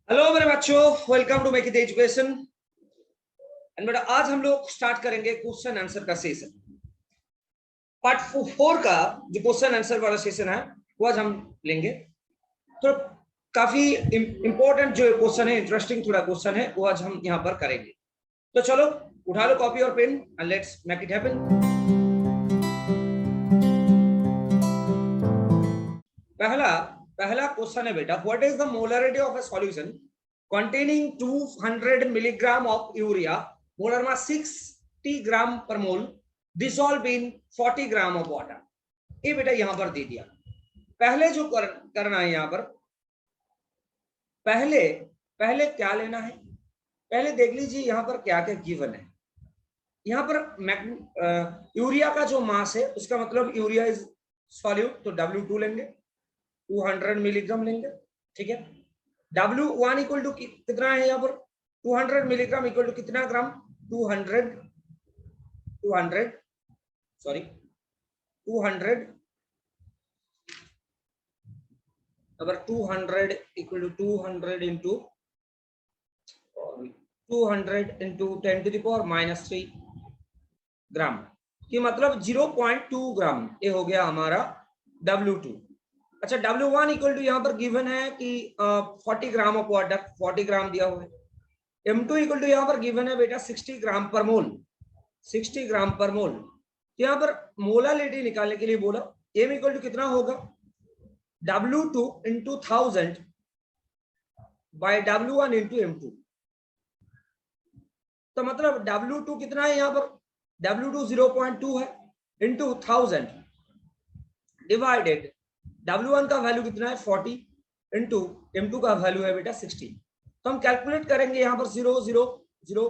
Hello मेरे बच्चों, welcome to make it education. And बेटा आज हम लोग स्टार्ट करेंगे क्वेश्चन आंसर का सेशन। पार्ट 4 का जो क्वेश्चन आंसर वाला सेशन है वो आज हम लेंगे। तो काफी इंपॉर्टेंट जो क्वेश्चन है, इंटरेस्टिंग थोड़ा क्वेश्चन है, वो आज हम यहाँ पर करेंगे। तो चलो उठा लो कॉपी और pen and let's make it happen. पहला क्वेश्चन है बेटा, what is the molarity of a solution containing 200 milligram of urea, molar mass 60 gram per mole, dissolved in 40 gram of water। ये बेटा यहां पर दे दिया। पहले जो करना है यहां पर, पहले क्या लेना है, पहले देख लीजिए यहां पर क्या क्या गिवन है। यहां पर यूरिया का जो मास है उसका मतलब यूरिया इज सॉल्यूट, तो W2 लेंगे, 200 मिलीग्राम लेंगे, ठीक है। W1 इक्वल टू कितना है यहाँ पर 200 मिलीग्राम इक्वल टू कितना ग्राम 200 अगर 200 equal to 200 into 10 to the power -3 gram की मतलब 0.2 ग्राम, ये हो गया हमारा W2। अच्छा, W1 इक्वल टू यहाँ पर गिवन है कि 40 ग्राम ऑफ वाटर, 40 ग्राम दिया हुआ है। M2 इक्वल टू यहाँ पर गिवन है बेटा 60 ग्राम पर मोल, 60 ग्राम पर मोल। यहाँ पर मोलालिटी निकालने के लिए बोला M इक्वल टू कितना होगा W2 into 1000 bye W1 into M2। तो मतलब W2 कितना है यहाँ पर, W2 0.2 है इंटू 1000 डिवाइडेड W1 का वैल्यू कितना है 40 इंटू M2 का वैल्यू है बेटा 60। तो हम कैलकुलेट करेंगे यहाँ पर 0 0 0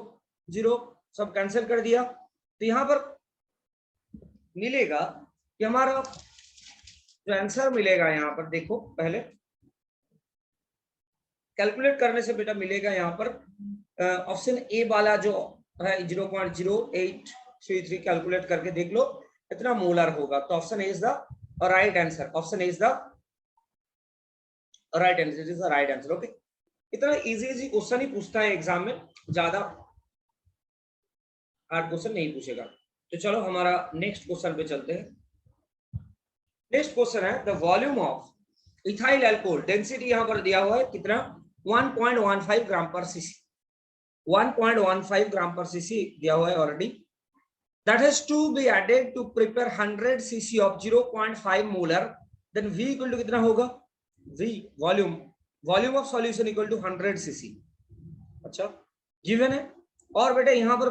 0 सब कैंसिल कर दिया, तो यहाँ पर मिलेगा कि हमारा जो आंसर मिलेगा यहाँ पर देखो, पहले कैलकुलेट करने से बेटा मिलेगा यहाँ पर ऑप्शन ए वाला जो है 0.0833 कैलकुलेट करके देख लो इतना मोलर होगा। तो option A is the right answer, option A is the right answer, it is the right answer. Okay, इतना इजी क्वेश्चन ही पूछता है एग्जाम में, ज्यादा हार्ड क्वेश्चन नहीं पूछेगा। तो चलो हमारा नेक्स्ट क्वेश्चन पे चलते हैं। नेक्स्ट क्वेश्चन है the volume of ethyl alcohol, density यहां पर दिया हुआ है कितना 1.15 ग्राम पर सीसी, 1.15 ग्राम पर सीसी दिया हुआ है already. That has to be added to prepare 100 CC of 0.5 molar, then V equal to कितना होगा, V volume of solution equal to 100 CC. अच्छा गिवन है, और बेटा यहाँ पर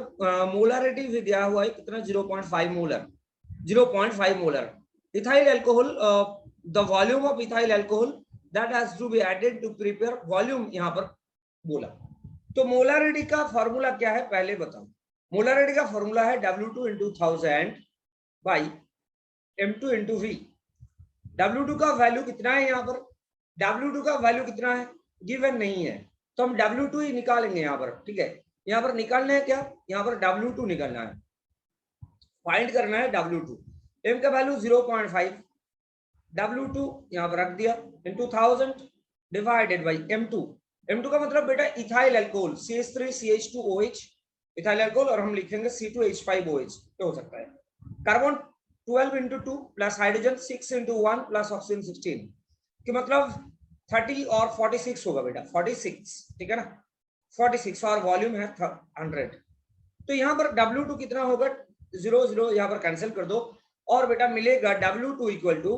मोलरिटी भी दिया हुआ है कितना 0.5 molar, 0.5 molar. Ethyl alcohol, the volume of ethyl alcohol that has to be added to prepare, volume यहाँ पर बोला। तो मोलरिटी का फॉर्मूला क्या है पहले बताओ। मोलरिटी का फॉर्मूला है W2 into 1000 by M2 into V। W2 का वैल्यू कितना है यहाँ पर, W2 का वैल्यू कितना है गिवन नहीं है, तो हम W2 ही निकालेंगे यहाँ पर, ठीक है। यहाँ पर निकालना है क्या, यहाँ पर W2 निकालना है, फाइंड करना है W2। M का वैल्यू 0.5, W2 यहाँ पर रख दिया into 1000 divided by M2। M2 का मतलब बेटा ethyl alcohol CH3CH2OH, ethyl alcohol, और हम लिखेंगे C2H5OH, क्या हो सकता है। Carbon 12 into 2 plus hydrogen 6 into 1 plus oxygen 16, कि मतलब 30 और 46 होगा बेटा, 46, ठीक है ना, 46, और वॉल्यूम है 100। तो यहाँ पर W2 कितना होगा, 0 0 यहाँ पर कैंसिल कर दो, और बेटा मिलेगा W2 इक्वल टू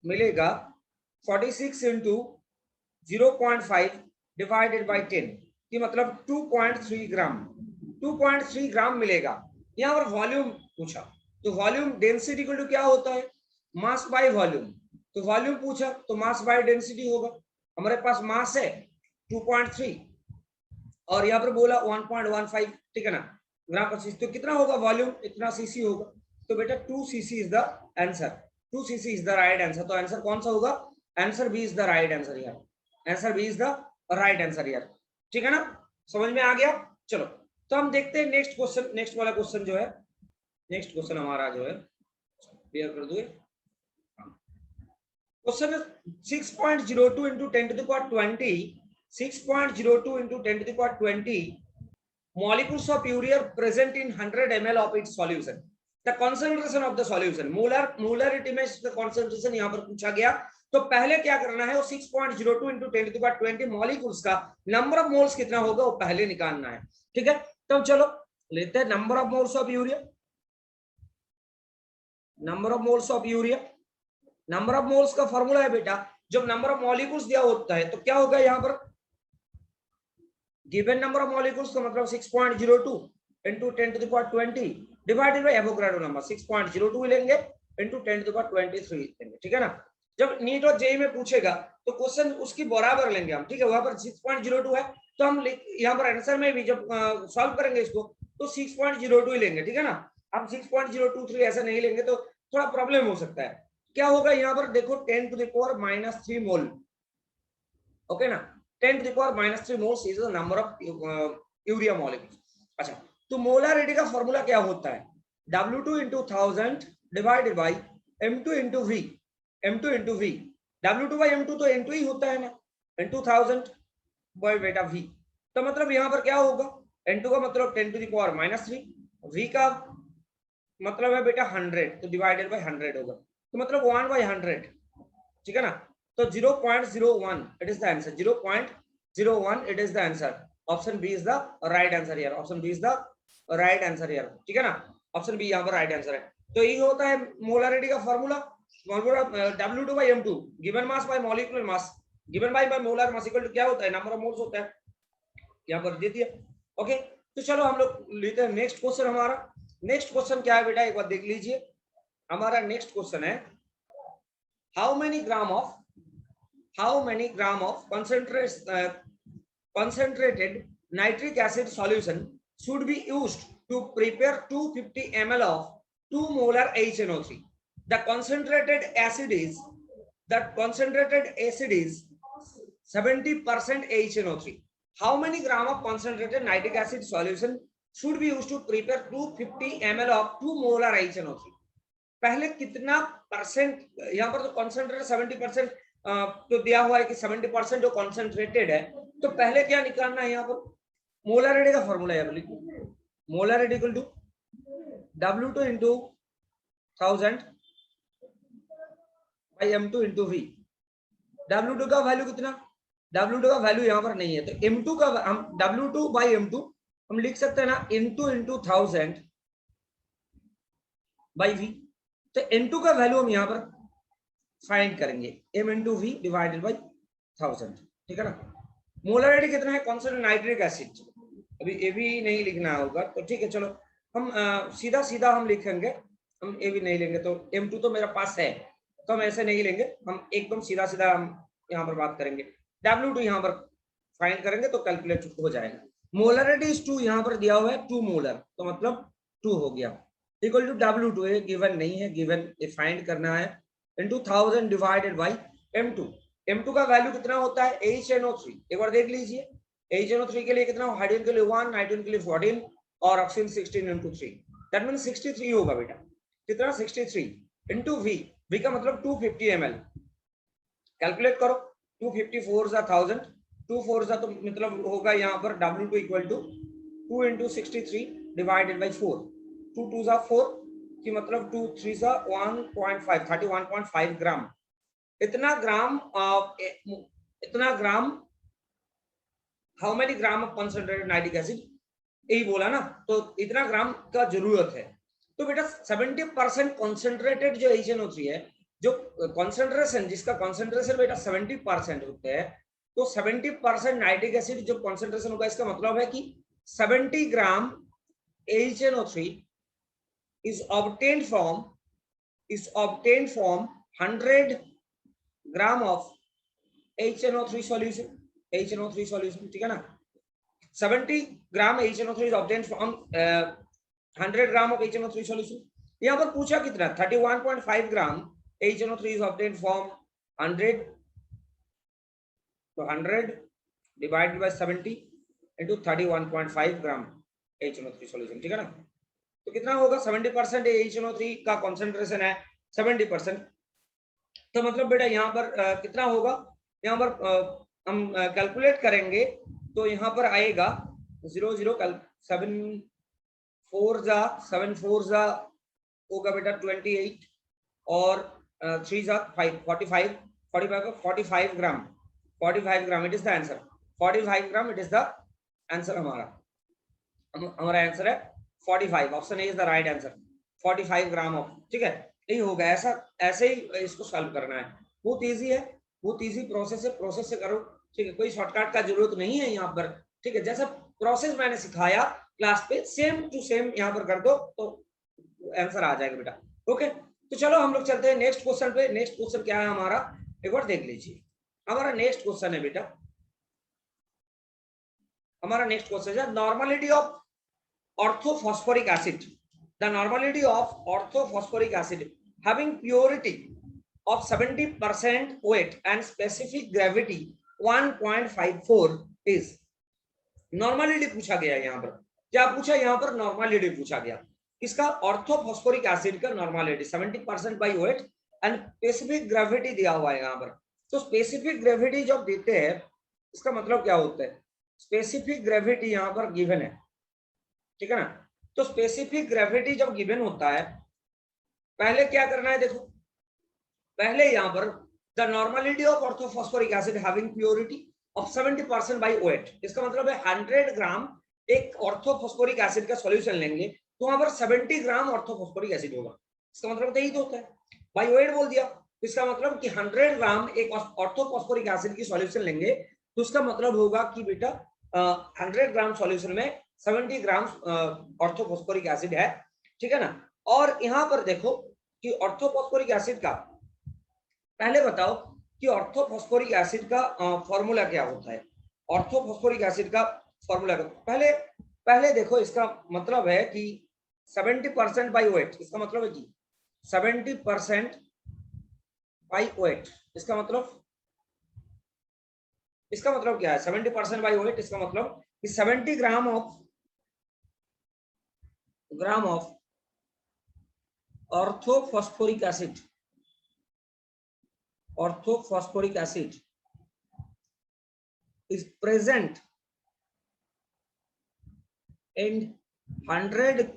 मिलेगा 46 इंटू 0.5 डिवाइडेड बाई 10, कि मतलब 2.3 ग्राम, 2.3 ग्राम मिलेगा। यहाँ पर वॉल्यूम पूछा, तो वॉल्यूम डेंसिटी इक्वल टू क्या होता है, मास बाय वॉल्यूम। तो वॉल्यूम पूछा तो मास बाय डेंसिटी होगा, हमारे पास मास है 2.3 और यहाँ पर बोला 1.15, ठीक है ना, ग्राम पर सीसी, तो कितना होगा वॉल्यूम, इतना सीसी होगा। तो बेटा 2 cc is the answer, 2 cc is the right answer. तो आंसर कौन सा होगा, answer B is the right answer यार, answer B is the right answer यार, ठीक है ना, समझ में आ गया। चलो तो हम देखते हैं नेक्स्ट क्वेश्चन, नेक्स्ट वाला क्वेश्चन जो है, नेक्स्ट क्वेश्चन हमारा जो है क्लियर कर दूंगे। Question 6.02 into 10 to the power 20 6.02 into 10 to the power 20 molecules of urea present in 100 ml of its solution. The concentration of the solution, molarity में इसका concentration यहाँ पर पूछा गया, तो पहले क्या करना है, वो 6.02 into 10 to the power 20 molecules का number of moles कितना होगा वो पहले निकालना है. ठीक है, तो चलो लेते हैं number of moles of urea. number of moles of urea, number of moles का फॉर्मूला है बेटा, जब number of molecules दिया होता है तो क्या होगा यहाँ पर, given number of molecules का मतलब 6.02 into 10 to the power 20 divided by Avogadro number 6.02 लेंगे into 10 to the power 23 लेंगे. ठीक है ना, जब नीट और जेई में पूछेगा तो क्वेश्चन उसकी बराबर लेंगे हम. ठीक है, वहां पर 6.02 है तो हम यहाँ पर आंसर में भी जब सॉल्व करेंगे इसको तो 6.02 ही लेंगे. ठीक है ना, हम 6.023 ऐसा नहीं लेंगे तो थोड़ा प्रॉब्लम हो सकता है. क्या होगा यहाँ पर देखो 10 to the power -3 mole. Okay ना, 10 to the power -3 moles is the number of urea molecules. अच्छा, तो मोलारिटी का फॉर्मूला क्या होता है, W2 into 1000 divided by M2 into V. M2 into V, W2 by M2 तो N2 ही होता है ना, into 1000 by बेटा V. तो मतलब यहाँ पर क्या होगा, N2 का मतलब 10 to the power -3, V का मतलब है बेटा 100 तो डिवाइडेड बाय 100 होगा, तो मतलब 1 by 100. ठीक है ना, तो 0.01 it is the answer, 0.01 it is the answer. Option B is the right answer here, option B is the right answer here. ठीक है ना, ऑप्शन बी यहाँ पर राइट आंसर है. तो यही होता है मोलारिटी का formula, W2 by M2 given mass by molecular mass given by molar mass equal to क्या होता है, नंबर ऑफ मोल्स होता है, यहाँ पर दे दिया. ओके, तो चलो हम लोग लेते हैं नेक्स्ट क्वेश्चन. हमारा नेक्स्ट क्वेश्चन क्या है बेटा, एक बार देख लीजिए. हमारा नेक्स्ट क्वेश्चन है how many gram of concentrated nitric acid solution should be used to prepare 250 ml of 2 molar HNO3. The concentrated acid is 70% HNO3. How many gram of concentrated nitric acid solution should be used to prepare 250 ml of 2 molar HNO3? पहले कितना percent, यहाँ पर तो concentrated 70% तो दिया हुआ है कि 70% जो कॉन्सेंट्रेटेड है, तो पहले क्या निकालना है, यहाँ पर मोलारिटी का फॉर्मूला है, molarity equal to W2 into 1000 by M2 into V. W2 का वैल्यू कितना, W2 का वैल्यू यहाँ पर नहीं है, तो M2 का हम W2 by M2 हम लिख सकते हैं ना, N2 into 1000 by V. तो N2 का वैल्यू हम यहाँ पर फाइंड करेंगे, M into V divided by 1000. ठीक है ना, मोलारिटी कितना है, कॉन्सेंट्रेटेड नाइट्रिक एसिड, अभी ये भी नहीं लिखना होगा तो ठीक है. चलो हम सीधा हम लिखेंगे, हम ये भी नहीं लेंगे, तो M2 तो मेरा पास है तो हम ऐसे नहीं लेंगे, हम एकदम सीधा हम यहाँ पर बात करेंगे. W2 यहाँ पर फाइंड करेंगे तो कैलकुलेट हो जाएगा. मोलारिटी इज 2, यहाँ पर दिया हुआ है 2 मोलर, तो मतलब 2 हो गया, इक्वल टू W2 है, गिवन नहीं है, गिवन फाइंड करना है, into 1000 divided by M2. M2 का वैल्यू कितना होता है, HNO3. एक बार देख लीजिए, HNO3 के लिए कितना, हाइड्रोजन के लिए 1, नाइट्रोजन के लिए 14 और ऑक्सीजन 16 into 3, दैट मींस 63 होगा बेटा. कितना, 63 into V. V का मतलब 250 ml. कैलकुलेट करो, 254 जा 1000, 24 जा तो मतलब होगा यहाँ पर W2 equal to 2 into 63 divided by 4. 2 2 जा 4 की मतलब 2 3 जा 1.5, 31.5 ग्राम. इतना gram how many gram of concentrated nitric acid, यही बोला ना, तो इतना ग्राम का जरूरत है. तो बेटा 70% कॉन्सेंट्रेटेड जो HNO3 है, जो कॉन्सेंट्रेशन, जिसका कॉन्सेंट्रेशन बेटा 70% होते हैं, तो 70% नाइट्रिक एसिड जो कॉन्सेंट्रेशन होगा, इसका मतलब है कि 70 ग्राम HNO3 is obtained from 100 gram of HNO3 solution. ठीक है ना, 70 ग्राम HNO3 is obtained from 100 gram of HNO3 solution. यहाँ पर पूछा कितना, 31.5 ग्राम HNO3 is obtained from 100, तो 100 divided by 70 into 31.5 gram HNO3 solution. ठीक है ना, तो कितना होगा, 70% HNO3 का कॉन्सेंट्रेशन है 70%, तो मतलब बेटा यहाँ पर कितना होगा, यहाँ पर हम कैलकुलेट करेंगे तो यहाँ पर आएगा 0 0 7 4 जा होगा बेटा 28 और 3 जा 5 45 gram 45 gram it is the answer 45 gram it is the answer हमारा आंसर है 45 option A is the right answer 45 gram of ठीक है यही होगा ऐसे ही इसको सॉल्व करना है बहुत इजी है बहुत इजी प्रोसेस से करो ठीक है कोई शॉर्टकट का जरूरत नहीं है यहाँ पर ठीक है जैसा प्रोसेस मैंने सिखाया क्लास पे सेम टू सेम यहाँ पर कर दो तो आंसर आ जाएगा बेटा ओके तो चलो हम लोग चलते हैं नेक्स्ट क्वेश्चन पे नेक्स्ट क्वेश्चन क्या है हमारा एक बार देख लीजिए हमारा नेक्स्ट क्वेश्चन है बेटा हमारा नेक्स्ट क्वेश्चन है normality of orthophosphoric acid the normality of orthophosphoric acid having purity of 70% weight and specific gravity 1.54 is normality पूछा गया यहाँ पर क्या पूछा यहाँ पर नॉर्मलिटी पूछा गया इसका ऑर्थोफॉस्फोरिक एसिड का normality 70% by weight and specific gravity दिया हुआ है यहाँ पर तो स्पेसिफिक ग्रेविटी जब देते हैं इसका मतलब क्या होता है स्पेसिफिक ग्रेविटी यहाँ पर गिवन है ठीक है ना तो स्पेसिफिक ग्रेविटी जब गिवन होता है पहले क्या करना है देखो पहले यहाँ पर the normality of orthophosphoric acid having purity of 70% by weight इसका मतलब है 100 ग्राम एक ऑर्थोफॉस्फोरिक एसिड का सॉल्यूशन लेंगे तो वहां पर 70 ग्राम ऑर्थोफॉस्फोरिक एसिड होगा इसका मतलब यही तो होता है बाय वेट बोल दिया इसका मतलब कि 100 ग्राम एक ऑर्थोफॉस्फोरिक एसिड की सॉल्यूशन लेंगे तो उसका मतलब होगा कि बेटा 100 ग्राम सॉल्यूशन में 70 ग्राम ऑर्थोफॉस्फोरिक एसिड है ठीक है ना और यहाँ पर देखो कि ऑर्थोफॉस्फोरिक एसिड का पहले बताओ कि ऑर्थोफॉस्फोरिक एसिड का फॉर्मूला क्या होता है ऑर्थोफॉस्फोरिक एसिड का फॉर्मूला पहले देखो इसका मतलब है कि 70% बाय वेट इसका मतलब है कि 70% बाय वेट इसका मतलब क्या है 70% बाय वेट इसका मतलब कि 70 gram of orthophosphoric acid is present in 100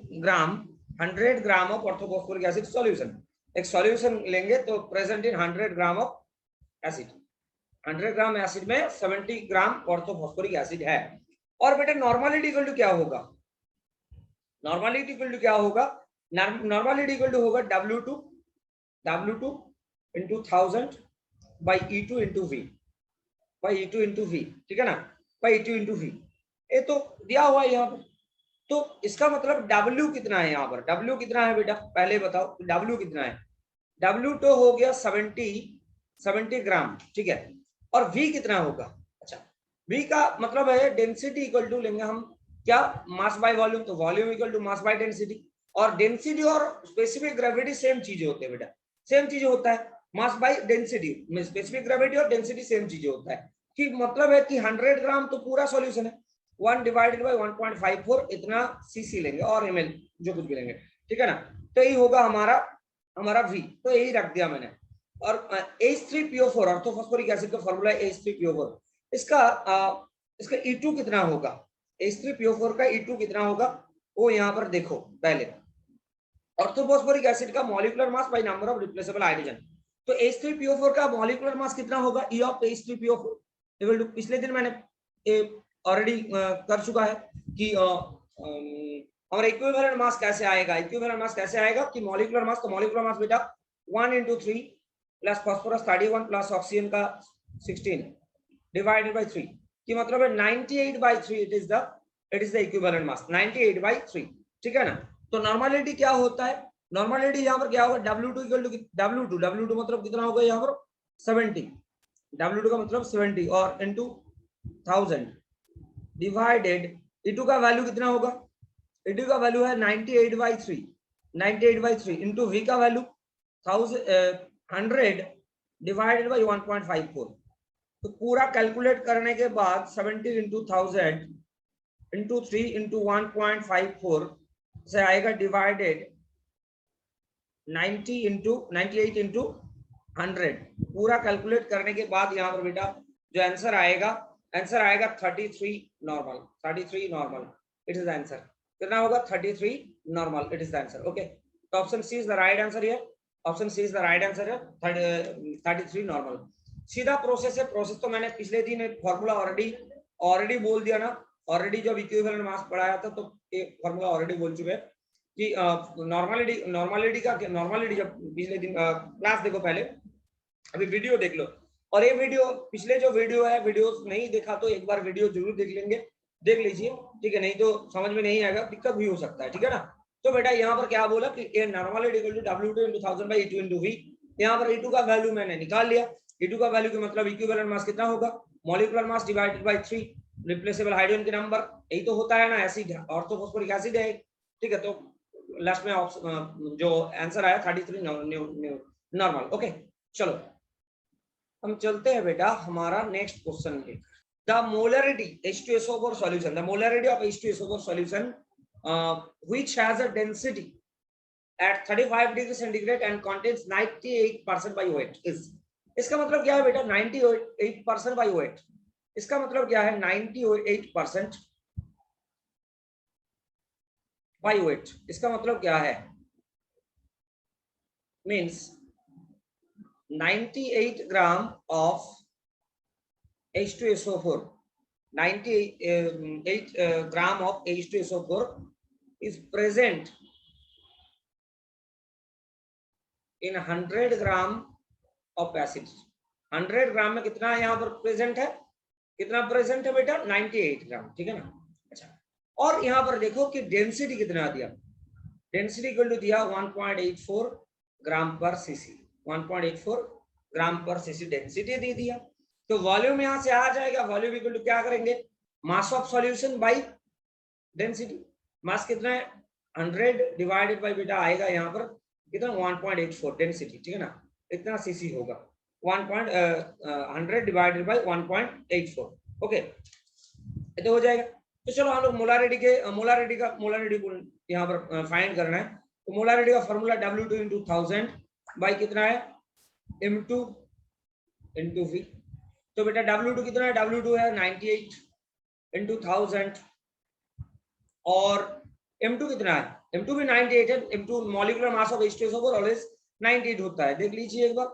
gram of orthophosphoric acid solution एक सॉल्यूशन लेंगे तो present in 100 gram of acid 100 gram acid में 70 ग्राम ऑर्थोफॉस्फोरिक एसिड है और बेटा नॉर्मलिटी इक्वल टू क्या होगा नॉर्मलिटी इक्वल टू होगा W2 into 1000 by E2 into V ठीक है ना by E2 into V ये तो दिया हुआ है यहाँ पर तो इसका मतलब W कितना है यहाँ पर W कितना है बेटा पहले बताओ W कितना है W तो हो गया 70 ग्राम ठीक है और V कितना होगा अच्छा V का मतलब है डेंसिटी इक्वल टू लेंगे हम क्या मास बाय वॉल्यूम तो volume equal to mass by density और डेंसिटी और स्पेसिफिक ग्रेविटी सेम चीजें होते हैं बेटा सेम चीजें होता है मास बाय डेंसिटी में स्पेसिफिक ग्रेविटी और डेंसिटी सेम चीजें होता है कि मतलब है कि 100 ग्राम तो पूरा सॉल्यूशन है 1 डिवाइडेड बाय 1.54 इतना सीसी लेंगे और ml जो कुछ भी लेंगे ठीक है ना तो यही होगा हमारा V तो यही रख दिया मैंने और H3PO4 ऑर्थोफॉस्फोरिक एसिड का फॉर्मूला H3PO4 इसका E2 कितना होगा H3PO4 का E2 कितना होगा वो यहाँ पर देखो पहले ऑर्थोफॉस्फोरिक एसिड का molecular mass by number of replaceable hydrogen तो H3PO4 का मॉलिक्यूलर मास कितना होगा E of H3PO4 equal to पिछले दिन मैंने ऑलरेडी कर चुका है कि हमारा इक्विवेलेंट मास कैसे आएगा कि मॉलिक्यूलर मास तो मॉलिक्यूलर मास बेटा 1 into 3 plus phosphorus 31 plus oxygen का 16 डिवाइडेड बाय 3 कि मतलब है 98 by 3 it is the equivalent mass 98 by 3 ठीक है ना तो नॉर्मलिटी क्या होता है नॉर्मलिटी यहाँ पर क्या होगा W2 इक्वल टू W2 मतलब कितना होगा यहाँ पर 70 W2 का मतलब 70 और इनटू 1000 डिवाइडेड E2 का वैल्यू कितना होगा E2 का वैल्यू है 98 by 3 इनटू V का वैल्यू 100 डिवाइडेड बाय 1.54 तो पूरा कैलकुलेट करने के बाद 70 into 1000 into 3 into 1.54 से आएगा डिवाइडेड 98 into 100 पूरा कैलकुलेट करने के बाद यहाँ पर बेटा जो आंसर आएगा 33 normal, 33 normal, it is the answer. कितना होगा? 33 normal, it is the answer. Okay, तो option C is the right answer here, option C is the right answer है, 33 नॉर्मल। सीधा प्रोसेस है, प्रोसेस तो मैंने पिछले दिन एक फॉर्मूला ऑलरेडी बोल दिया ना, ऑलरेडी जब इक्विवेलेंट मास पढ़ाया था तो एक फॉर्मूला ऑलरेडी बोल चुके हैं कि नॉर्मलिटी जब पिछले दिन क्लास देखो पहले, अभी वीडियो देख लो, और ये वीडियो पिछले जो वीडियो है, वीडियो नहीं देखा तो एक बार वीडियो जरूर देख लीजिए, ठीक है, नहीं तो समझ में नहीं आएगा, दिक्कत भी हो सकता है, ठीक है ना। तो बेटा यहाँ पर क्या बोला कि a normality equal to W2 into 1000 by E2 into V। यहाँ पर E2 का वैल्यू मैंने निकाल लिया, E2 का वैल्यू का मतलब इक्विवेलेंट मास कितना होगा? Molecular mass divided by 3, replaceable hydrogen के नंबर, यही तो होता है ना, एसिड ऑर्थोफॉस्फोरिक एसिड है, ठीक है। तो लास्ट में जो आंसर आया 33 नॉर्मल। ओके, चलो हम चलते हैं बेटा हमारा नेक्स्ट क्वेश्चन लेकर। The molarity H2SO4 solution, the molarity of H2SO4 solution which has a density at 35 degree centigrade and contains 98% by weight is, इसका मतलब क्या है बेटा? 98% by weight, इसका मतलब क्या है? 98% by weight, इसका मतलब क्या है? Means 98 gram of H2SO4, 98 gram of H2SO4 is present in 100 gram of acid। 100 ग्राम में कितना यहाँ पर प्रेजेंट है? कितना प्रेजेंट है बेटा? 98 ग्राम, ठीक है ना। अच्छा, और यहाँ पर देखो कि डेंसिटी कितना दिया, डेंसिटी इक्वल टू दिया 1.84 ग्राम पर सीसी, 1.84 ग्राम पर सीसी डेंसिटी दे दिया। तो वॉल्यूम यहां से आ जाएगा, वॉल्यूम इक्वल टू क्या करेंगे? Mass of solution by density. Mass कितना है? 100 डिवाइडेड बाय बेटा आएगा यहाँ पर कितना? 1.84 डेंसिटी, ठीक है ना, इतना सीसी होगा, 100 डिवाइडेड बाय 1.84। ओके, तो हो जाएगा। तो चलो हम लोग मोलारिटी को यहाँ पर फाइंड करना है। तो मोलारिटी का फॉर्मूला W2 into 1000 बाय कितना है? M2 into V। तो बेटा W2 कितना है? W2 है 98 into 1000, और M2 कितना है? M2 भी 98 है, M2 molecular mass of H2SO4 always 98 होता है, देख लीजिए एक बार।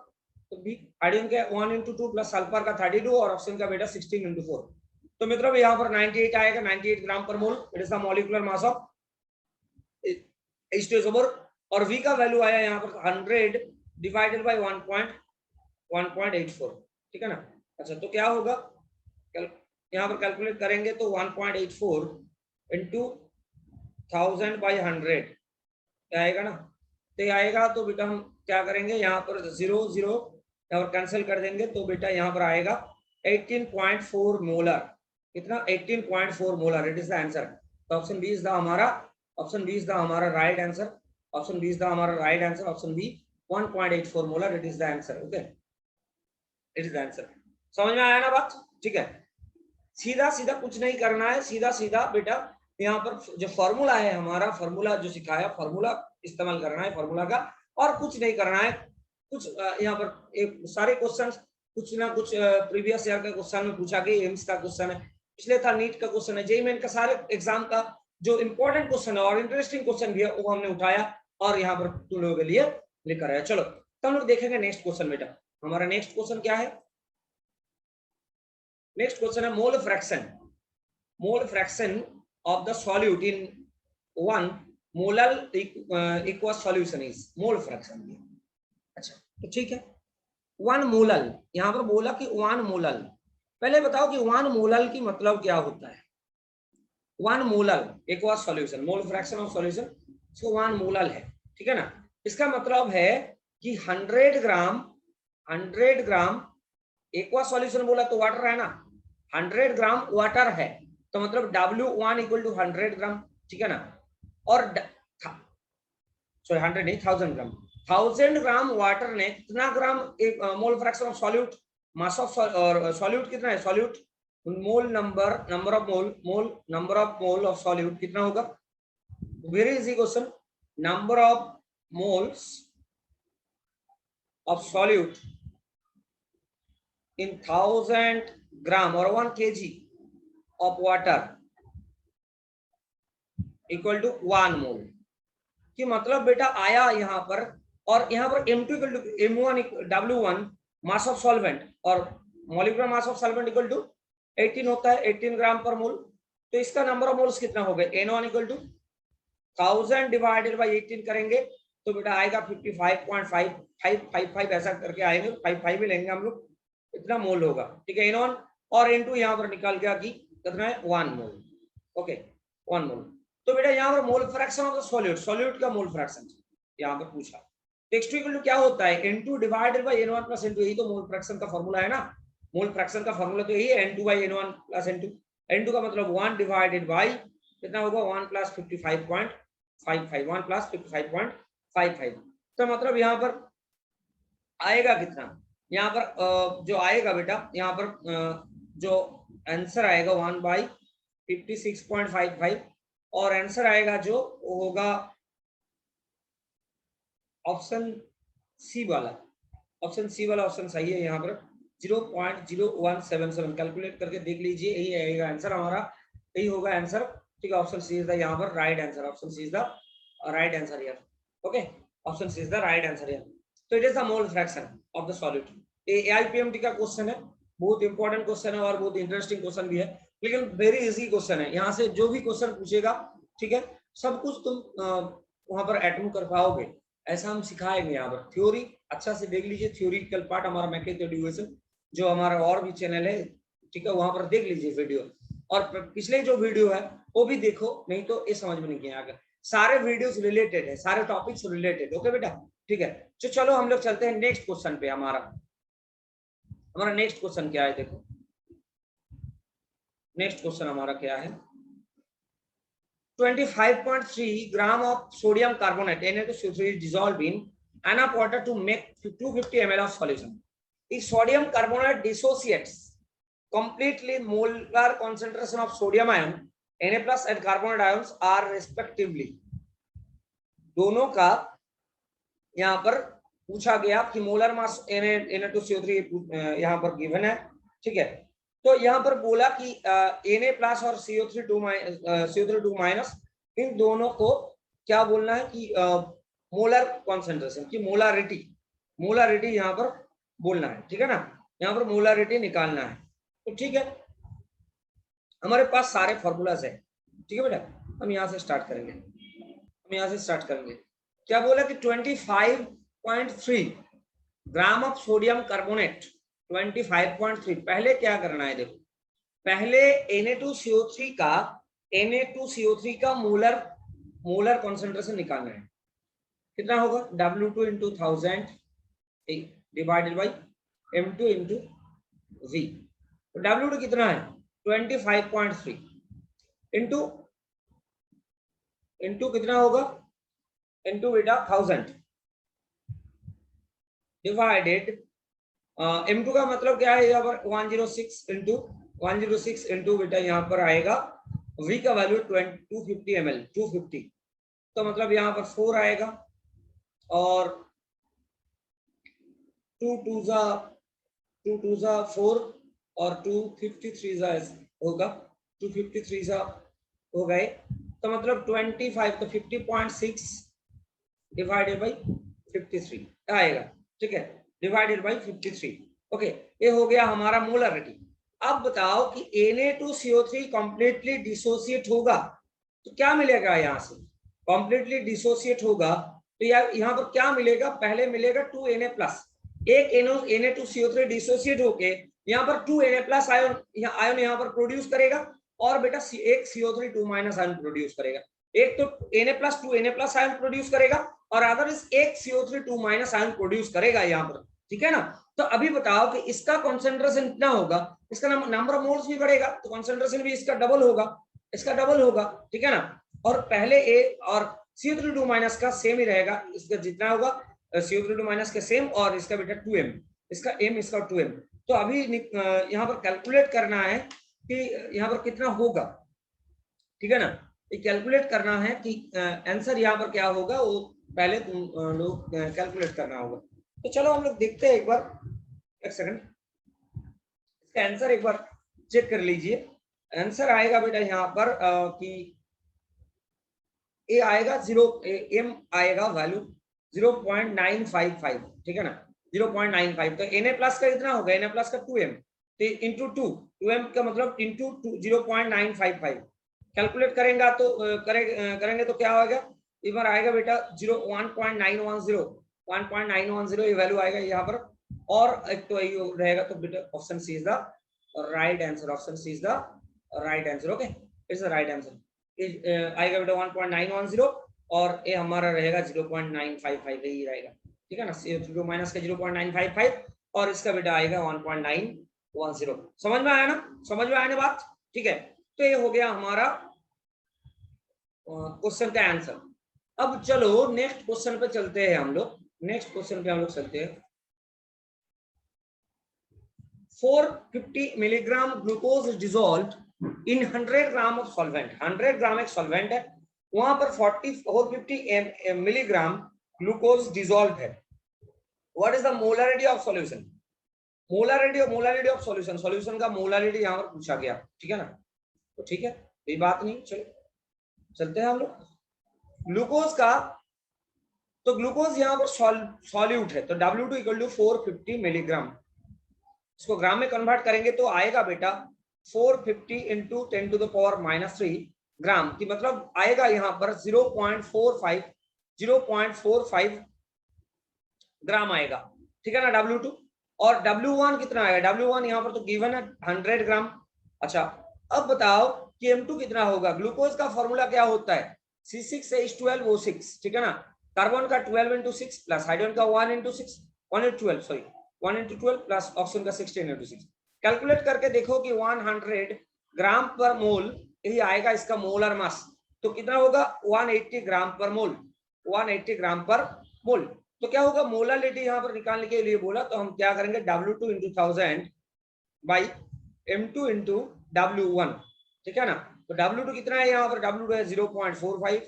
तो बी हाइड्रोजन का 1 into 2 प्लस सल्फर का 32 और ऑक्सीजन का बेटा 16 into 4। तो मित्रों यहाँ पर 98 आएगा, 98 gram per mole, it is the molecular mass of H2SO4, और V का वैल्यू आया यहाँ पर 100 डिवाइडेड बाय 1.84, ठीक है ना। अच्छा, तो क्या होगा? यहाँ पर कैलकुलेट करेंगे तो 1.84 into 1000 by 100 आएगा ना, तो आएगा। तो बेटा हम क्या करेंगे? यहाँ पर 0 0 और कैंसिल कर देंगे, तो बेटा यहाँ पर आएगा 18.4 मोलर। कितना? 18.4 molar, it is the answer. तो ऑप्शन बी इज द हमारा, ऑप्शन बी इज द हमारा right answer, option B is the हमारा right answer, option B 1.84 molar, it is the answer. Okay, it is the answer. समझ में आया ना बात? ठीक है, सीधा सीधा कुछ नहीं करना है, सीधा सीधा बेटा यहाँ पर जो फॉर्मूला है हमारा, फॉर्मूला जो सिखाया, फॉर्मूला इस्तेमाल करना है फॉर्मूला का, और कुछ नहीं करना है। कुछ यहाँ पर एक सारे क्वेश्चन कुछ ना कुछ प्रीवियस ईयर का क्वेश्चन में पूछा गया, एम्स का क्वेश्चन है, पिछले था नीट का क्वेश्चन है, जेईई मेन का, सारे एग्जाम का जो इंपॉर्टेंट क्वेश्चन है और इंटरेस्टिंग क्वेश्चन भी है वो हमने उठाया और यहाँ पर तुम लोगों के लिए लेकर आया। चलो तो हम लोग देखेंगे नेक्स्ट क्वेश्चन। बेटा हमारा नेक्स्ट क्वेश्चन क्या है? नेक्स्ट क्वेश्चन है mole fraction of the solute in 1 molar aqueous solution is mole fraction. अच्छा, तो ठीक है, 1 मोलल, यहां पर बोला कि 1 मोलल। पहले बताओ कि 1 मोलल की मतलब क्या होता है? 1 molal aqueous solution, mole fraction of solution, इसको 1 मोलल है, ठीक है ना। इसका मतलब है कि 100 ग्राम aqueous solution बोला तो वाटर है ना, 100 ग्राम वाटर है, तो मतलब W1 इक्वल टू 100 ग्राम, ठीक है ना। और सॉरी 100 नहीं, 1000 ग्राम, 1000 ग्राम वाटर ने कितना ग्राम एक मोल fraction of solute, mass of solute कितना है? Solute mole number of mole of solute कितना होगा? Very easy question, number of moles of solute in 1000 gram or 1 kg of water equal to 1 mole। कि मतलब बेटा आया यहाँ पर, और यहाँ पर M2 equal to M1 W1 mass of solvent और molecular mass of solvent equal to 18 होता है, 18 ग्राम पर मोल। तो इसका नंबर ऑफ मोल्स कितना हो गए, N1 equal to 1000 divided by 18 करेंगे तो बेटा आएगा 55.555 ऐसा करके आएंगे, 55 ही लेंगे हम लोग, इतना मोल होगा। ठीक है, N1 और N2 यहाँ पर निकाल गया कि कितना है 1 मोल। ओके 1 मोल। तो बेटा यहाँ पर मोल fraction of the solute, solute का मोल फ्रैक्शन यहाँ पर पूछा। x2 इक्वल टू क्या होता है, N2 divided by N1 plus N2, यही तो मोल फ्रैक्शन का फॉर्मूला है ना। मोल फ्रैक्शन का फॉर्मूला तो यही है N2 bye N1 plus N2। N2 का मतलब 1 डिवाइडेड बाय कितना होगा 1 प्लस 55.55, 1 प्लस 55.55। तो मतलब यहाँ पर आएगा कितना, यहाँ पर जो आएगा बेटा यहाँ पर जो आंसर आएगा 1 बाई 56.55 और आंसर आएगा जो होगा ऑप्शन सी वाला। ऑप्शन सी वाला ऑप्शन सही है। यहाँ पर 0.0177 कैलकुलेट करके देख लीजिए, यही आएगा आंसर हमारा, यही होगा आंसर। ठीक है, ऑप्शन सी इज द यहाँ पर right answer, option C is the right answer here. Okay, option C is the right answer here. तो it is the mole fraction of the solute. ये AIPMT का question है, बहुत important question है और बहुत इंटरेस्टिंग क्वेश्चन भी है, लेकिन वेरी इजी क्वेश्चन है। यहाँ से जो भी क्वेश्चन पूछेगा, ठीक है, सब कुछ तुम वहां पर अटेम्प्ट कर पाओगे, ऐसा हम सिखाएंगे। यहाँ पर थ्योरी अच्छा से देख लीजिए, थ्योरिटिकल पार्ट हमारा मैकेनिकल एजुकेशन जो हमारा और भी चैनल है, ठीक है, वहां पर देख लीजिए वीडियो, और पिछले जो वीडियो है वो भी देखो, नहीं तो ये समझ में नहीं आएगा। सारे वीडियोस रिलेटेड है, सारे टॉपिक्स रिलेटेड। ओके बेटा, ठीक है। तो चलो हम लोग चलते हैं नेक्स्ट क्वेश्चन पे। हमारा नेक्स्ट क्वेश्चन क्या है, देखो नेक्स्ट क्वेश्चन हमारा क्या है। 25.3 ग्राम of sodium carbonate Na2CO3 is dissolved in enough water to make 250 ml of solution. If sodium carbonate dissociates completely, molar concentration of sodium ion Na plus and carbonate ions are respectively। दोनों का यहाँ पर पूछा गया कि molar mass Na2CO3 यहाँ पर given है। ठीक है, तो यहाँ पर बोला कि Na प्लस और CO3 माइनस, इन दोनों को क्या बोलना है कि मोलर कॉन्सेंट्रेशन की मोलारिटी यहाँ पर बोलना है। ठीक है ना, यहाँ पर मोलारिटी निकालना है। तो ठीक है, हमारे पास सारे फॉर्मूलाज है। ठीक है बेटा, हम यहाँ से स्टार्ट करेंगे। क्या बोला कि 25.3 ग्राम ऑफ सोडियम कार्बोनेट, 25.3। पहले क्या करना है, देखो पहले Na2CO3 का मोलर कॉन्सेंट्रेशन निकालना है। कितना होगा, W2 into 1000 divided by M2 into V। तो W2 कितना है 25.3 इंटू कितना होगा, इंटू बेटा 1000 डिवाइडेड M2 का मतलब क्या है, यहाँ पर 106 इंटू बेटा यहाँ पर आएगा V का वैल्यू 250 ml 250। तो मतलब यहाँ पर 4 आएगा और 2 2 जा 4 और 253 जा होगा, 253 जा हो गए। तो मतलब 25, तो 50.6 डिवाइडेड बाई 53 आएगा। ठीक है, डिवाइडेड बाई 53। ओके, ये हो गया हमारा मोलरिटी। अब बताओ कि Na2CO3 कंप्लीटली डिसोसिएट होगा तो क्या मिलेगा, यहाँ से कंप्लीटली डिसोसिएट होगा तो यहाँ पर क्या मिलेगा, पहले मिलेगा 2Na प्लस। एक Na2CO3 डिसोसिएट होके यहाँ पर 2Na प्लस आयन यहाँ पर प्रोड्यूस करेगा, और बेटा एक CO3 2 माइनस आयन प्रोड्यूस करेगा। एक तो Na plus 2Na plus ion produce करेगा और अदर एक CO3 2 माइनस आयन प्रोड्यूस करेगा यहाँ पर। ठीक है ना, तो अभी बताओ कि इसका कॉन्सेंट्रेशन कितना होगा, इसका नंबर ऑफ मोल्स भी बढ़ेगा तो कॉन्सेंट्रेशन भी इसका डबल होगा, ठीक है ना। और पहले ए और CO3 2 माइनस का सेम ही रहेगा, इसका जितना होगा CO3 2 माइनस का सेम, और इसका बेटा 2m, इसका m इसका 2m। तो अभी यहाँ पर कैलकुलेट करना है कि यहाँ पर कितना होगा। ठीक है ना, ये कैलकुलेट करना है कि आंसर यहाँ पर क्या होगा, वो पहले तुम लोग कैलकुलेट करना होगा। तो चलो हम लोग देखते हैं एक बार, एक सेकंड। आंसर एक बार चेक कर लीजिए। आंसर आएगा बेटा यहाँ पर कि ए आएगा 0, एम आएगा वैल्यू 0.955, ठीक है ना, 0.95। तो Na प्लस का इतना होगा, Na प्लस का 2m, तो इंटू 2m का मतलब इंटू 0.955 कैलकुलेट करेंगे तो करेंगे तो क्या होगा, इस बार आएगा बेटा 1.910 ये वैल्यू आएगा यहाँ पर। और एक तो ये रहेगा, तो बेटा option C is the right answer, option C is the right answer. Okay, it's the right answer. आएगा बेटा 1.910 और ये हमारा रहेगा 0.955, यही रहेगा, ठीक है ना, 0 माइनस का 0.955 और इसका बेटा आएगा 1.910। समझ में आया ना, समझ में आया ना बात, ठीक है। तो ये हो गया हमारा क्वेश्चन का आंसर। अब चलो नेक्स्ट क्वेश्चन पे चलते हैं हम लोग, नेक्स्ट क्वेश्चन पे हम लोग चलते हैं। 450 milligram glucose dissolved in 100 gram of solvent, 100 ग्राम एक सॉल्वेंट है, वहां पर 450 मिलीग्राम ग्लूकोज डिसॉल्व है। What is the molarity of solution, molarity of solution, solution का मोलारिटी यहाँ पर पूछा गया, ठीक है ना। तो ठीक है, कोई बात नहीं, चलो चलते हैं हम लोग। ग्लूकोज का, तो ग्लूकोज यहाँ पर सॉल्यूट है, तो W2 इक्वल टू 450 मिलीग्राम, इसको ग्राम में कन्वर्ट करेंगे तो आएगा बेटा 450 into 10 to the power -3 gram, की मतलब आएगा यहाँ पर 0.45 ग्राम आएगा, ठीक है ना W2। और W1 कितना आएगा, W1 यहाँ पर तो गिवन है 100 ग्राम। अच्छा, अब बताओ कि M2 कितना होगा। ग्लूकोज का फॉर्मूला क्या होता है, C6H12O6, ठीक है ना, कार्बन का 12 इंटू 6 प्लस हाइड्रोजन का 1 into 6, 1 into 12 sorry 1 into 12 plus oxygen का 16 इंटू 6। कैलकुलेट करके देखो कि 100 ग्राम पर मोल यही आएगा इसका मोलर मास, तो कितना होगा 180 ग्राम पर मोल, 180 ग्राम पर मोल। तो क्या होगा, मोलारिटी यहाँ पर निकालने के लिए बोला, तो हम क्या करेंगे W2 into 1000 by M2 into W1, ठीक है ना। तो W2 कितना है यहाँ पर, W2 है 0.45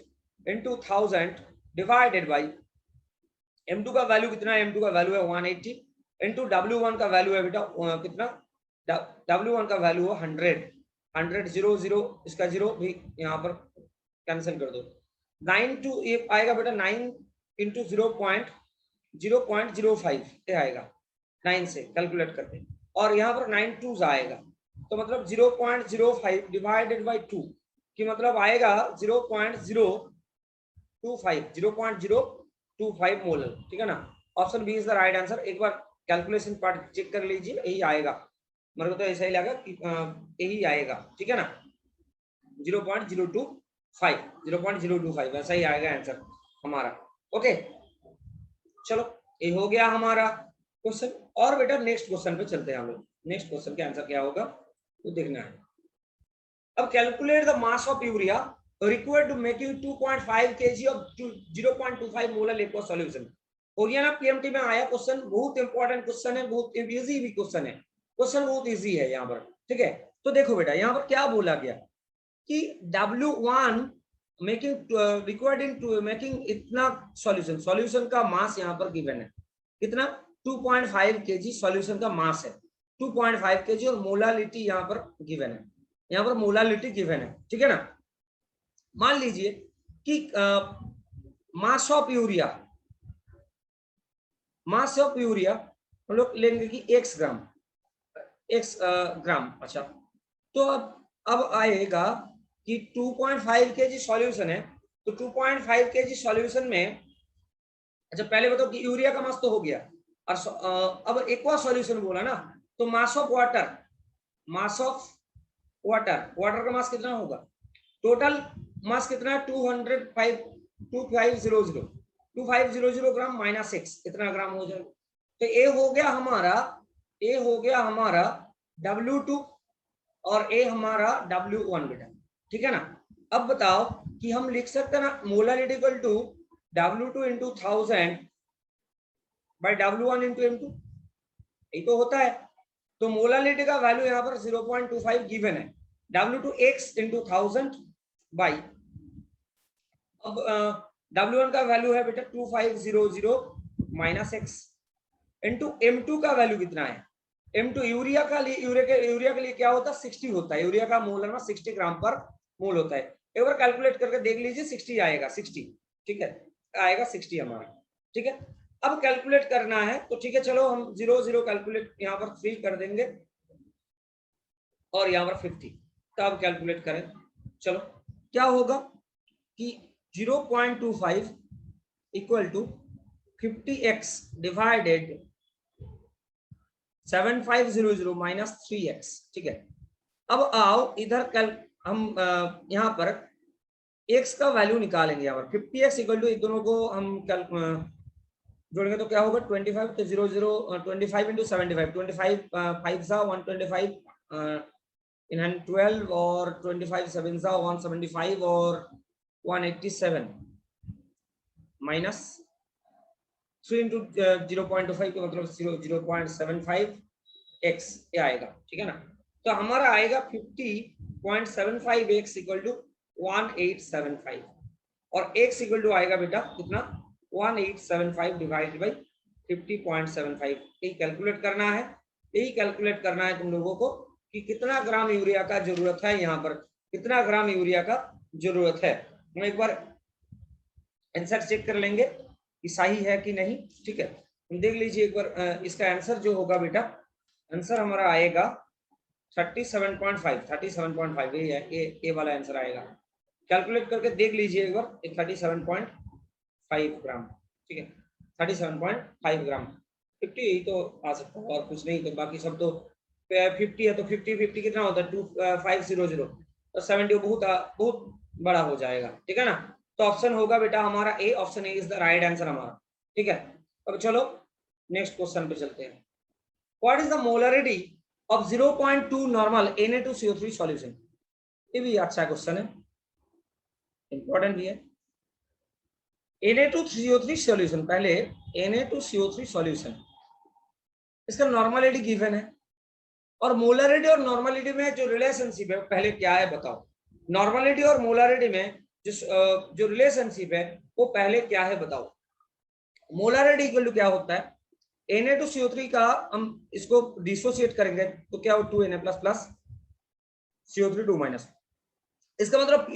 इंटू 1000 डिवाइडेड बाई M2 का वैल्यू कितना है, M2 का वैल्यू है 180 इंटू W1 का वैल्यू है बेटा कितना, W1 का वैल्यू है 100, 0 इसका 0 भी यहाँ पर कैंसिल कर दो, 9 टू ये आएगा बेटा 9 इंटू 0.05 ये आएगा 9 से कैलकुलेट करते, और यहाँ पर 9 2 आएगा, तो मतलब 0.05 डिवाइडेड बाई 2 की मतलब आएगा 0.025 मोलर, ठीक है ना। Option B is the right answer. एक बार कैलकुलेशन पार्ट चेक कर लीजिए, यही आएगा, मेरे को तो ऐसा ही लगा कि यही आएगा, ठीक है ना, 0.025 वैसा ही आएगा आंसर हमारा। ओके, चलो ये हो गया हमारा क्वेश्चन। और बेटा नेक्स्ट क्वेश्चन पे चलते हैं हम लोग, नेक्स्ट क्वेश्चन का आंसर क्या होगा तो देखना है। अब calculate the mass of urea required to making 2.5 kg of 0.25 molar liquid solution. हो गया ना, पीएमटी में आया क्वेश्चन, बहुत इंपॉर्टेंट क्वेश्चन है, बहुत इजी भी क्वेश्चन है, क्वेश्चन बहुत इजी है यहाँ पर, ठीक है। तो देखो बेटा यहाँ पर क्या बोला गया कि W1 making required in making इतना सॉल्यूशन, सॉल्यूशन का मास यहाँ पर गिवन है कितना 2.5 kg सॉल्यूशन का मास है 2.5 kg, और मोलालिटी यहाँ पर गिवन है, यहाँ पर मोलालिटी गिवन है, ठीक है ना। मान लीजिए कि मास of urea, mass of urea हम लोग लेंगे कि x ग्राम। अच्छा, तो अब आएगा कि 2.5 kg सॉल्यूशन है, तो 2.5 kg सॉल्यूशन में, अच्छा पहले बताओ कि यूरिया का मास तो हो गया, और अब एक्वा सॉल्यूशन बोला ना, तो mass of water, mass of water, water का मास कितना होगा, टोटल मास कितना है 2500 ग्राम माइनस 6 इतना ग्राम हो जाएगा। तो ए हो गया हमारा W2 और ए हमारा W1 बेटा, ठीक है ना। अब बताओ कि हम लिख सकते हैं ना molarity equal to W2 into 1000 by W1 into M2, यही तो होता है। तो मोलारिटी का वैल्यू यहाँ पर 0.25 गिवन है, W2 x इंटू 1000 बाई, अब W1 का वैल्यू है बेटा 2500 माइनस x इंटू M2 का वैल्यू कितना है, m2 यूरिया के लिए क्या होता है 60 होता है, यूरिया का मोलर में 60 ग्राम पर मोल होता है। एक बार कैलकुलेट करके देख लीजिए 60 आएगा 60, ठीक है, आएगा 60 हमारा, ठीक है। अब कैलकुलेट करना है तो ठीक है, चलो हम 0 0 कैलकुलेट यहाँ पर 3 कर देंगे और यहाँ पर 50, तो अब कैलकुलेट करें, चलो क्या होगा कि 0.25 equal to 50x divided 7500 minus 3x, ठीक है। अब आओ इधर कल हम यहाँ पर x का वैल्यू निकालेंगे, यहाँ पर 50x इक्वल टू, इन दोनों को हम कल जोड़ेंगे तो क्या होगा 25, तो 0 0 25 इंटू 75, 25 5 सा 125 इन हैंड 12 और 25 7 सा 175 और 187 माइनस 3 इंटू 0.25 का मतलब 0.75x ये आएगा, ठीक है ना। तो हमारा आएगा 50.75x इक्वल टू 1875 और x इक्वल टू आएगा बेटा कितना 1875 डिवाइडेड बाई 50.75। यही कैलकुलेट करना है, यही कैलकुलेट करना है तुम लोगों को कि कितना ग्राम यूरिया का जरूरत है, यहाँ पर कितना ग्राम यूरिया का जरूरत है। हम एक बार आंसर चेक कर लेंगे कि सही है कि नहीं, ठीक है। हम देख लीजिए एक बार इसका आंसर जो होगा बेटा, आंसर हमारा आएगा 37.5 यही है, ए वाला आंसर आएगा। कैलकुलेट करके देख लीजिए एक बार 37.5 ग्राम, ठीक है, 37.5 ग्राम 50 यही तो आ सकता है और कुछ नहीं, तो बाकी सब तो 50 है तो 50 कितना होता है 2500 और 70 बहुत बड़ा हो जाएगा, ठीक है ना। तो ऑप्शन होगा बेटा हमारा A, option A is the right answer हमारा, ठीक है। अब चलो नेक्स्ट क्वेश्चन पे चलते हैं। What is the molarity of 0.2 normal Na2CO3 solution. ये भी अच्छा क्वेश्चन है, इंपॉर्टेंट भी है। Na2CO3 सॉल्यूशन, पहले Na2CO3 सॉल्यूशन इसका नॉर्मलिटी गिवन है और मोलरिटी और नॉर्मलिटी में जो रिलेशनशिप है पहले क्या है बताओ। नॉर्मलिटी और मोलरिटी में जो रिलेशनशिप है वो पहले क्या है बताओ। मोलरिटी इक्वल टू क्या होता है Na2CO3 का, हम इसको डिसोसिएट करेंगे तो क्या हो 2Na प्लस CO3 2 माइनस, इसका मतलब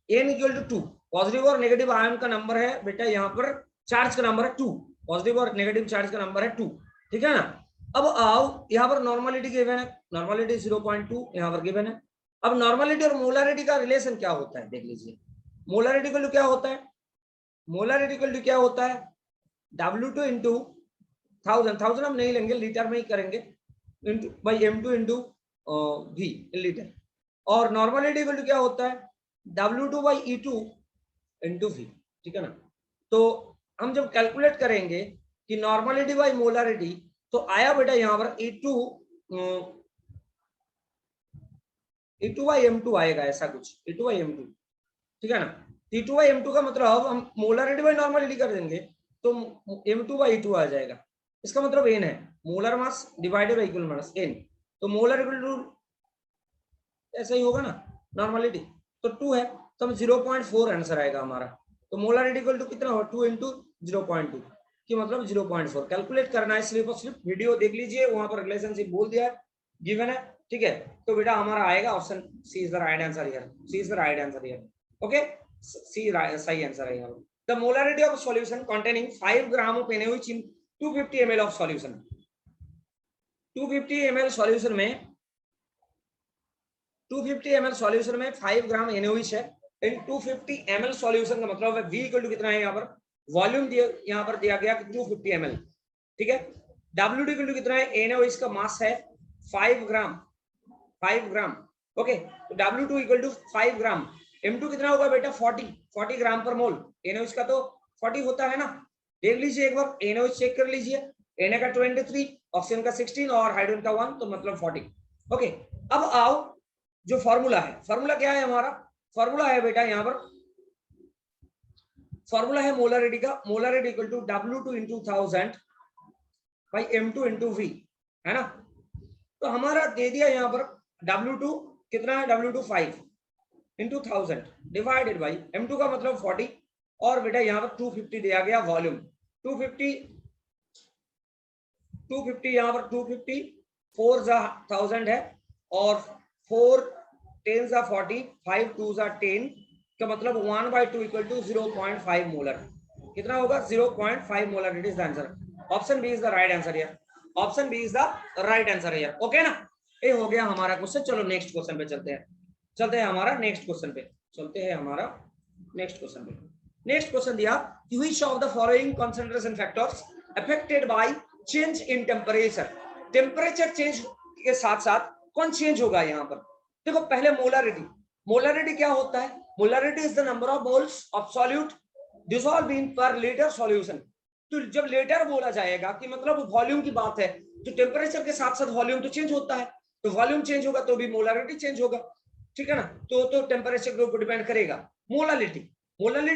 n इक्वल टू 2, पॉजिटिव और नेगेटिव आयन का नंबर है बेटा, यहाँ पर चार्ज का नंबर है 2, पॉजिटिव और नेगेटिव चार्ज का नंबर है 2, ठीक है ना। अब आओ यहाँ पर नॉर्मलिटी गिवन है, नॉर्मलिटी 0.2 यहाँ पर गिवन है। अब नॉर्मलिटी और मोलरिटी का रिलेशन क्या होता है देख लीजिए। मोलरिटी इक्वल टू क्या होता है, मोलरिटी इक्वल टू क्या होता है W2 इंटू 1000 हम नहीं लेंगे, लीटर में ही करेंगे, into by M2 into V litre. और नॉर्मलिटी इक्वल टू क्या होता है W2 by E2 into V, ठीक है ना। तो हम जब कैलकुलेट करेंगे कि नॉर्मलिटी बाई मोलरिटी तो आया बेटा यहाँ पर E2 बाई M2 आएगा, ऐसा कुछ E2 बाई M2, ठीक है ना। E2 बाई M2 का मतलब हम मोलरिटी बाई नॉर्मलिटी कर देंगे तो M2 बाई E2 आ जाएगा, इसका मतलब n है, molar mass divided by equal mass n, तो मोलर इक्वल टू ऐसा ही होगा ना नॉर्मलिटी, तो 2 है तो हम 0.4 आंसर आएगा हमारा। तो मोलरिटी इक्वल टू कितना होगा 2 इंटू 0.2 कि मतलब 0.4 कैलकुलेट करना है। स्लिप ऑफ स्लिप वीडियो देख लीजिए, वहां पर रिलेशनशिप बोल दिया है, गिवन है, ठीक है। तो बेटा हमारा आएगा option C is the right answer here, C is the right answer here, okay, C सही आंसर है यहाँ। The molarity of solution containing 5 gram of NaOH in 250 ml of solution, 250 ml solution में 250 ml सॉल्यूशन में 5 ग्राम NaOH है इन 250 ml solution का मतलब है V equal to कितना है यहाँ पर वॉल्यूम यहाँ पर दिया गया 250 ml, ठीक है। W इक्वल टू कितना है NaOH का मास है 5 ग्राम, 5 ग्राम, ओके। तो W2 equal to 5 gram, M2 कितना होगा बेटा 40 ग्राम पर मोल, NaOH का तो 40 होता है ना। देख लीजिए एक बार NaOH चेक कर लीजिए, Na का 23, ऑक्सीजन का 16 और हाइड्रोजन का 1, तो मतलब 40, ओके। अब आओ जो फॉर्मूला है, फॉर्मूला क्या है हमारा, फॉर्मूला है बेटा यहाँ पर फॉर्मूला है मोलरिटी का, molarity equal to W2 into 1000 by M2 into V, है ना। तो हमारा दे दिया यहाँ पर W2 कितना है W2 5 into 1000 divided by M2 का मतलब 40 और बेटा यहाँ पर 250 दिया गया वॉल्यूम, 250 यहाँ पर 250 4 जा 1000 है और 4 10 जा 40, 5 2 जा 10 का मतलब 1/2 इक्वल टू 0.5 मोलर। कितना होगा? 0.5 molar. It is the answer. Option B is the right answer here. Option B is the right answer here. Okay ना, ये हो गया हमारा क्वेश्चन। चलो नेक्स्ट क्वेश्चन पे चलते हैं। हमारा नेक्स्ट क्वेश्चन पे नेक्स्ट क्वेश्चन दिया, which of the following concentration factors affected by change in temperature? Temperature change के साथ साथ कौन चेंज होगा यहाँ पर? देखो पहले मोलारिटी क्या होता है? Molarity is the number of moles of solute dissolve in पर लीटर सॉल्यूशन। तो जब लीटर बोला जाएगा कि मतलब वॉल्यूम की बात है, तो टेम्परेचर के साथ साथ वॉल्यूम तो चेंज होता है, तो वॉल्यूम चेंज होगा तो भी मोलारिटी चेंज होगा। ठीक है ना, तो टेम्परेचर के ऊपर डिपेंड करेगा। मोलालिटी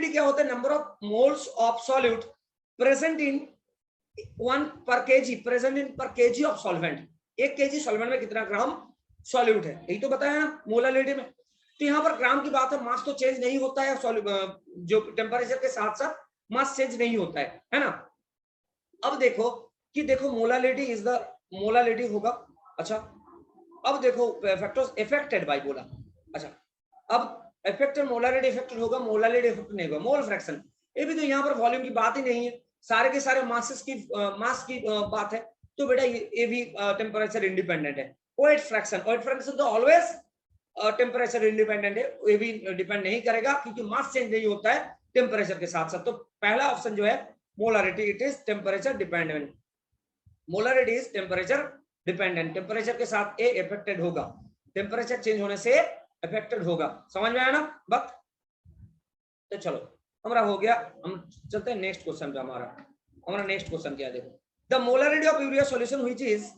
क्या होता है? Number of moles of solute present in 1 पर KG of solvent. 1 KG solvent में कितना ग्राम सॉल्यूट है, यही तो बताया ना मोलालिटी में। तो यहाँ पर ग्राम की बात है, मास तो चेंज नहीं होता है, जो टेम्परेचर के साथ साथ मास चेंज नहीं होता है ना। अब देखो मोलालिटी इज द मोलालिटी होगा। अच्छा अब देखो फैक्टर्स अफेक्टेड बाय बोला। अच्छा अब इफेक्टेड मोलारिटी इफेक्टेड होगा, मोलालिटी इफेक्ट नहीं होगा। मोल फ्रैक्शन, ये भी तो यहाँ पर वॉल्यूम की बात ही नहीं है, सारे के सारे मास की बात है, तो बेटा ये भी टेम्परेचर इंडिपेंडेंट है। ओएट फ्रैक्शन तो ऑलवेज टेम्परेचर इंडिपेंडेंट है, ये भी डिपेंड नहीं करेगा क्योंकि मास चेंज नहीं होता है टेम्परेचर के साथ साथ। तो पहला ऑप्शन जो है molarity, it is temperature dependent. Molarity is temperature dependent, temperature के साथ ए इफेक्टेड होगा, टेम्परेचर चेंज होने से अफेक्टेड होगा। समझ में आया ना बात? तो चलो हमारा हो गया, हम चलते हैं नेक्स्ट क्वेश्चन पे। हमारा नेक्स्ट क्वेश्चन क्या है? देखो, the molarity of urea solution which is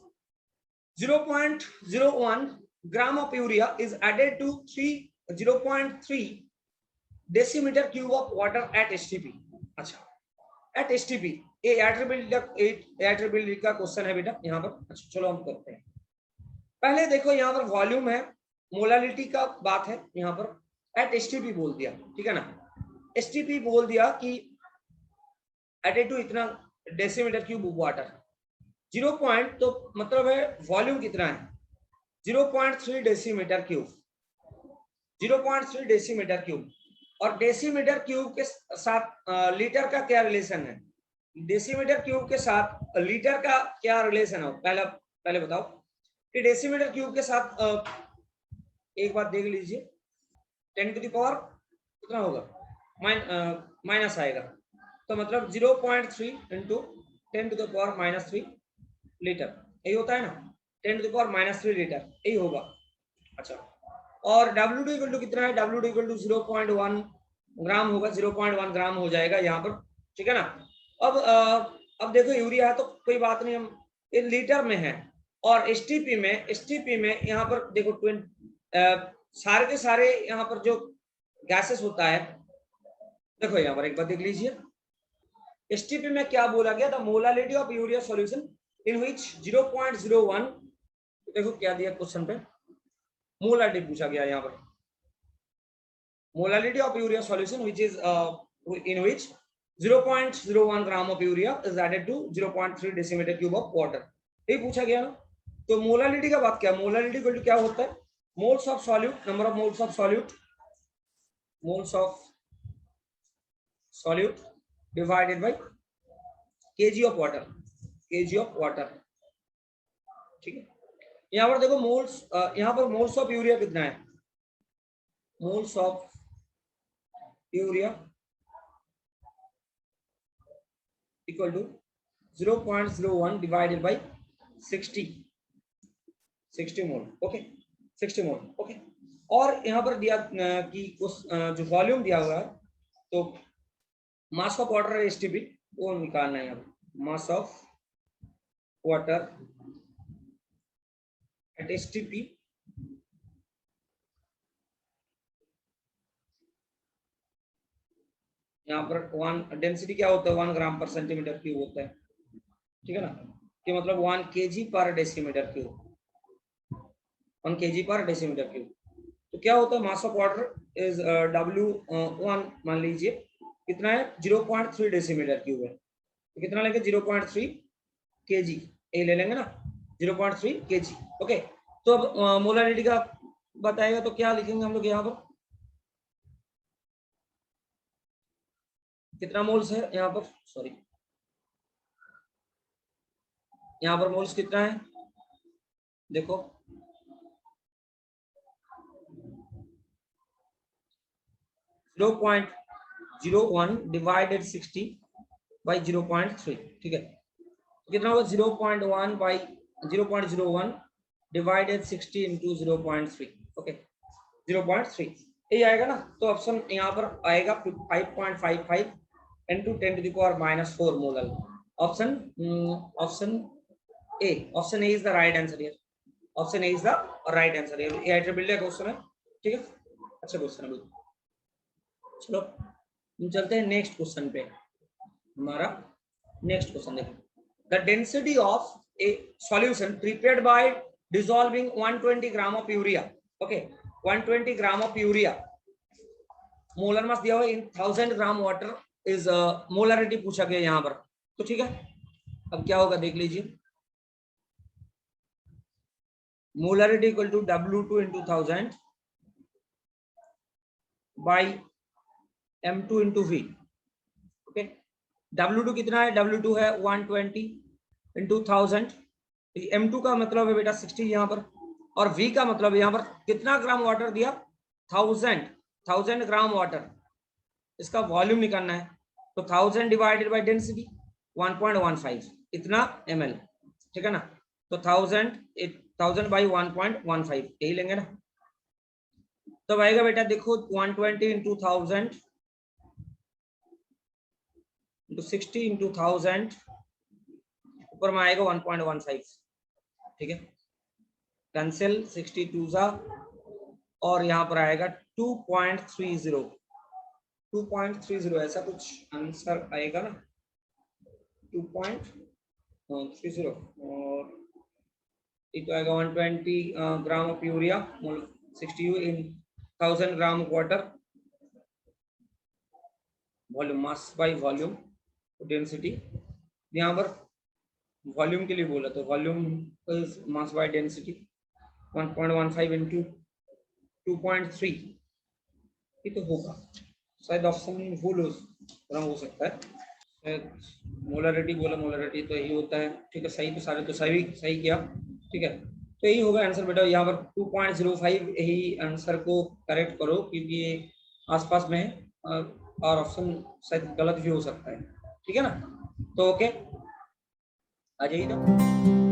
0.01 gram of urea is added to 0.3 decimetre cube of water at STP. अच्छा एट एसटीपी, ये एट्रिब्यूट का क्वेश्चन है बेटा यहाँ पर। अच्छा चलो हम करते हैं। पहले देखो यहाँ पर वॉल्यूम है, मोलालिटी का बात है, यहाँ पर एट एसटीपी बोल दिया, ठीक है ना। एसटीपी बोल दिया कि एडेड टू इतना डेसीमीटर क्यूब वाटर, 0 पॉइंट तो मतलब है वॉल्यूम कितना है 0.3 डेसीमीटर क्यूब, 0.3 डेसीमीटर क्यूब। और डेसीमीटर क्यूब के साथ लीटर का क्या रिलेशन है? डेसीमीटर क्यूब के साथ लीटर का क्या रिलेशन है? पहले बताओ कि डेसीमीटर क्यूब के साथ एक बात देख लीजिए, 10 टू द पावर कितना होगा, माइनस आएगा, तो मतलब 0.3 into 10 to the power -3 litre, यही होता है ना, 10 टू द पावर -3 लीटर, यही होगा। अच्छा और W2 इक्वल टू कितना है? W2 इक्वल टू 0.1 ग्राम होगा, 0.1 ग्राम हो जाएगा यहाँ पर, ठीक है ना। अब देखो यूरिया है तो कोई बात नहीं, हम इन लीटर में है, और एसटीपी में यहाँ पर देखो सारे के सारे यहाँ पर जो गैसेस होता है, देखो यहाँ पर एक बात देख लीजिए, एसटीपी में क्या बोला गया? The molality of urea solution in which 0.01, देखो क्या दिया क्वेश्चन पे, मोलालिटी पूछा गया यहाँ पर, molality of urea solution which is in which 0.01 gram of urea is added to 0.3 decimetre cube of water, ये पूछा गया ना। तो मोलालिटी का बात क्या, मोलालिटी इक्वल टू क्या होता है? Moles of solute, number of moles of solute, moles of solute divided by KG of water, KG of water, ठीक है। यहाँ पर देखो मोल्स, यहाँ पर मोल्स ऑफ यूरिया कितना है? Moles of urea equal to 0.01 divided by 60 mole, okay, 60 mole, okay. और यहाँ पर दिया कि जो वॉल्यूम दिया हुआ है, तो मास ऑफ वाटर एसटीपी वो निकालना है यहाँ पर, mass of water at STP यहाँ पर 1 डेंसिटी क्या होता है? 1 ग्राम पर सेंटीमीटर क्यूब होता है, ठीक है ना, कि मतलब 1 kg पर डेसीमीटर क्यूब, 1 kg पर डेसीमीटर क्यूब। तो क्या होता है? Mass of water is W1 मान लीजिए कितना है? 0.3 डेसीमीटर क्यूब है, तो कितना लेंगे? 0.3 kg, ये ले लेंगे ना, 0.3 kg। ओके, तो अब मोलारिटी का बताएगा तो क्या लिखेंगे हम लोग यहाँ पर, कितना मोल्स है यहाँ पर, सॉरी यहाँ पर मोल्स कितना है, देखो 0.01 डिवाइडेड 60 बाई 0.3, ठीक है, कितना होगा 0.1 बाई 0.01 डिवाइडेड 60 इंटू 0.3, ओके 0.3 ये आएगा ना। तो ऑप्शन यहाँ पर आएगा 5.55 into 10⁻⁻⁴ molar. Option option A is the right answer here, option A is the right answer here. ये IEEE का क्वेश्चन है, ठीक है, अच्छा क्वेश्चन है। चलो हम चलते हैं नेक्स्ट क्वेश्चन पे। हमारा नेक्स्ट क्वेश्चन देखो, the density of A solution prepared by dissolving 120 gram of urea, okay 120 gram of urea, molar mass दिया हुआ इन 1000 ग्राम वाटर इज मोलरिटी पूछा गया यहाँ पर, तो ठीक है। अब क्या होगा देख लीजिए, molarity equal to W2 into 1000 by M2 into V, okay W2 कितना है, W2 है 120 इंटू 1000, M2 का मतलब है बेटा 60 यहाँ पर, और V का मतलब यहाँ पर कितना ग्राम वाटर दिया, 1000 ग्राम वाटर, इसका वॉल्यूम निकालना है, तो 1000 डिवाइडेड बाय डेंसिटी 1.15 इतना ml, ठीक है ना, तो 1000 बाई 1.15 यही लेंगे ना। तब आएगा बेटा देखो 120 इंटू 1000 इंटू 60 इंटू 1000, ऊपर में आएगा 1.15, ठीक है, कैंसिल 62 जा, और यहाँ पर आएगा 2.30 ऐसा कुछ आंसर आएगा ना, 2.30, और ये तो आएगा 120 ग्राम of urea 60 in 1000 gram of water, volume mass by volume density, यहाँ पर वॉल्यूम के लिए बोला तो volume is mass by density 1.15 into 2.3, ये तो होगा शायद ऑप्शन भूल हो सकता है, मोलरिटी बोला, मोलरिटी तो यही होता है, ठीक है, सही तो सारे तो सही किया, ठीक है, तो यही होगा आंसर बेटा, यहाँ पर 2.05 यही आंसर को करेक्ट करो, क्योंकि ये आसपास में है और ऑप्शन शायद गलत भी हो सकता है, ठीक है ना, तो ओके आ जाइए।